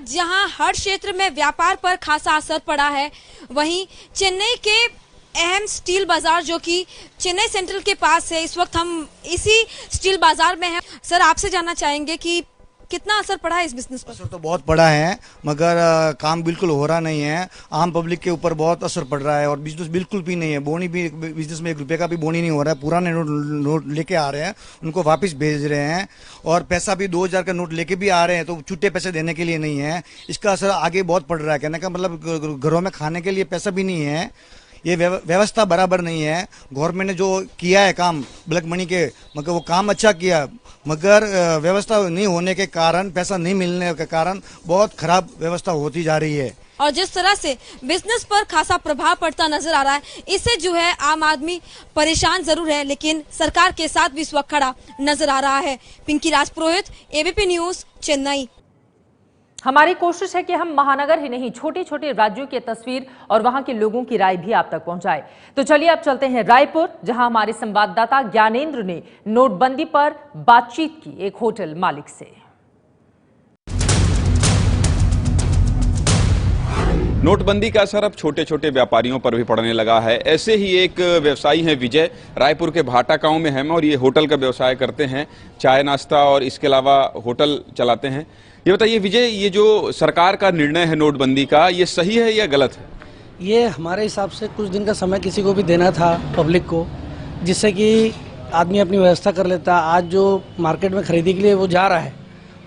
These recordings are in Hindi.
जहां हर क्षेत्र में व्यापार पर खासा असर पड़ा है, वहीं चेन्नई के अहम स्टील बाजार जो कि चेन्नई सेंट्रल के पास है, इस वक्त हम इसी स्टील बाजार में हैं। सर, आपसे जानना चाहेंगे कि कितना असर पड़ा है इस बिजनेस पर? असर तो बहुत पड़ा है, मगर काम बिल्कुल हो रहा नहीं है। आम पब्लिक के ऊपर बहुत असर पड़ रहा है और बिजनेस बिल्कुल भी नहीं है। बोनी भी बिजनेस में 1 रुपये का भी बोनी नहीं हो रहा है। पुराने नोट लेके आ रहे हैं, उनको वापस भेज रहे हैं और पैसा भी 2000 का नोट लेके भी आ रहे हैं, तो छुट्टे पैसे देने के लिए नहीं है। इसका असर आगे बहुत पड़ रहा है। कहने का मतलब घरों में खाने के लिए पैसा भी नहीं है। ये व्यवस्था बराबर नहीं है। गवर्नमेंट ने जो किया है काम ब्लैक मनी के, मगर वो काम अच्छा किया, मगर व्यवस्था नहीं होने के कारण, पैसा नहीं मिलने के कारण बहुत खराब व्यवस्था होती जा रही है। और जिस तरह से बिजनेस पर खासा प्रभाव पड़ता नजर आ रहा है, इससे जो है आम आदमी परेशान जरूर है, लेकिन सरकार के साथ भी इस वक्त खड़ा नजर आ रहा है। पिंकी राजपुरोहित, एबीपी न्यूज, चेन्नई। हमारी कोशिश है कि हम महानगर ही नहीं, छोटे छोटे राज्यों की तस्वीर और वहां के लोगों की राय भी आप तक पहुंचाए। तो चलिए अब चलते हैं रायपुर, जहां हमारे संवाददाता ज्ञानेंद्र ने नोटबंदी पर बातचीत की एक होटल मालिक से। नोटबंदी का असर अब छोटे छोटे व्यापारियों पर भी पड़ने लगा है। ऐसे ही एक व्यवसायी हैं विजय, रायपुर के भाटा गांव में हैं और ये होटल का व्यवसाय करते हैं, चाय नाश्ता और इसके अलावा होटल चलाते हैं। ये बताइए विजय, ये जो सरकार का निर्णय है नोटबंदी का, ये सही है या गलत है? ये हमारे हिसाब से कुछ दिन का समय किसी को भी देना था पब्लिक को, जिससे कि आदमी अपनी व्यवस्था कर लेता। आज जो मार्केट में खरीदी के लिए वो जा रहा है,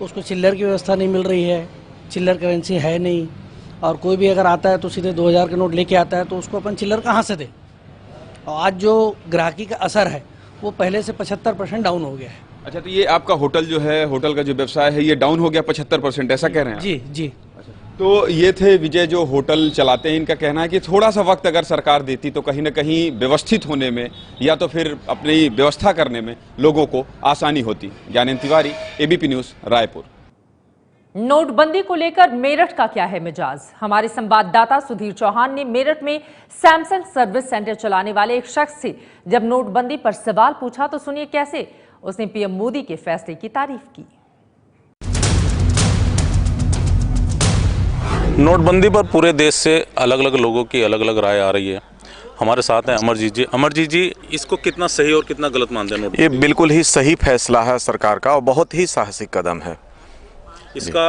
उसको चिल्लर की व्यवस्था नहीं मिल रही है, चिल्लर करेंसी है नहीं, और कोई भी अगर आता है तो सीधे 2000 के नोट लेके आता है, तो उसको अपन चिल्लर कहाँ से दे। और आज जो ग्राहकी का असर है वो पहले से 75% डाउन हो गया है। अच्छा, तो ये आपका होटल जो है, होटल का जो व्यवसाय है, ये डाउन हो गया 75%, ऐसा कह रहे हैं? जी जी। तो ये थे विजय जो होटल चलाते हैं। इनका कहना है कि थोड़ा सा वक्त अगर सरकार देती तो कहीं ना कहीं व्यवस्थित होने में या तो फिर अपनी व्यवस्था करने में लोगों को आसानी होती। Gyanendra Tiwari, ABP news, Raipur. नोटबंदी को लेकर मेरठ का क्या है मिजाज? हमारे संवाददाता सुधीर चौहान ने मेरठ में सैमसंग सर्विस सेंटर चलाने वाले एक शख्स से जब नोटबंदी पर सवाल पूछा, तो सुनिए कैसे उसने पीएम मोदी के फैसले की तारीफ की। नोटबंदी पर पूरे देश से अलग अलग लोगों की अलग अलग राय आ रही है। हमारे साथ हैं अमरजीत जी। अमरजीत जी, इसको कितना सही और कितना गलत मानते हैं? ये बिल्कुल ही सही फैसला है सरकार का और बहुत ही साहसिक कदम है। इसका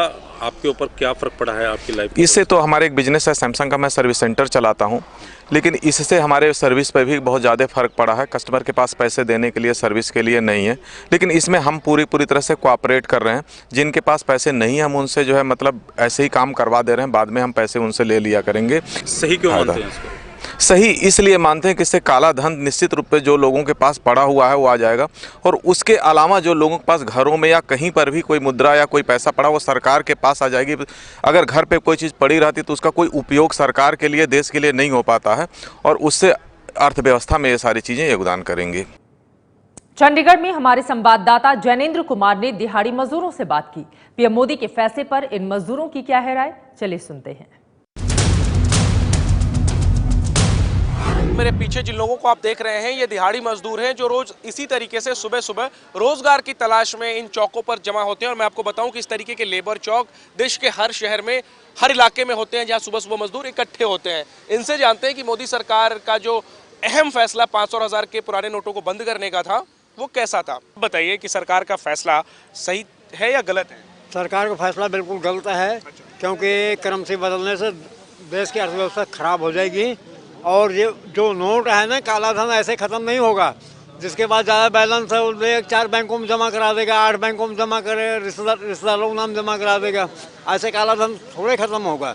आपके ऊपर क्या फ़र्क पड़ा है आपकी लाइफ? इससे तो हमारे एक बिजनेस है सैमसंग का, मैं सर्विस सेंटर चलाता हूं, लेकिन इससे हमारे सर्विस पे भी बहुत ज़्यादा फ़र्क पड़ा है। कस्टमर के पास पैसे देने के लिए, सर्विस के लिए नहीं है, लेकिन इसमें हम पूरी तरह से कोऑपरेट कर रहे हैं। जिनके पास पैसे नहीं है हम उनसे जो है मतलब ऐसे ही काम करवा दे रहे हैं, बाद में हम पैसे उनसे ले लिया करेंगे। सही क्यों मानते हैं इसको? सही इसलिए मानते हैं कि इससे काला धन निश्चित रूप से जो लोगों के पास पड़ा हुआ है वो आ जाएगा, और उसके अलावा जो लोगों के पास घरों में या कहीं पर भी कोई मुद्रा या कोई पैसा पड़ा वो सरकार के पास आ जाएगी। अगर घर पे कोई चीज़ पड़ी रहती तो उसका कोई उपयोग सरकार के लिए, देश के लिए नहीं हो पाता है, और उससे अर्थव्यवस्था में ये सारी चीज़ें योगदान करेंगी। चंडीगढ़ में हमारे संवाददाता जैनेंद्र कुमार ने दिहाड़ी मजदूरों से बात की। पीएम मोदी के फैसले पर इन मजदूरों की क्या है राय, चलिए सुनते हैं। मेरे पीछे जिन लोगों को आप देख रहे हैं, ये दिहाड़ी मजदूर हैं जो रोज इसी तरीके से सुबह सुबह रोजगार की तलाश में इन चौकों पर जमा होते हैं। और मैं आपको बताऊं कि इस तरीके के लेबर चौक देश के हर शहर में, हर इलाके में होते हैं जहां सुबह सुबह मजदूर इकट्ठे होते हैं। इनसे जानते हैं कि मोदी सरकार का जो अहम फैसला 500 और 1000 के पुराने नोटों को बंद करने का था, वो कैसा था। बताइए कि सरकार का फैसला सही है या गलत है? सरकार का फैसला बिल्कुल गलत है, क्योंकि करेंसी बदलने से देश की अर्थव्यवस्था खराब हो जाएगी। और ये जो नोट है ना, काला धन ऐसे ख़त्म नहीं होगा। जिसके पास ज़्यादा बैलेंस है वो 4 बैंकों में जमा करा देगा, 8 बैंकों में जमा करे, रिश्तेदारों के नाम जमा करा देगा। ऐसे काला धन थोड़े ख़त्म होगा।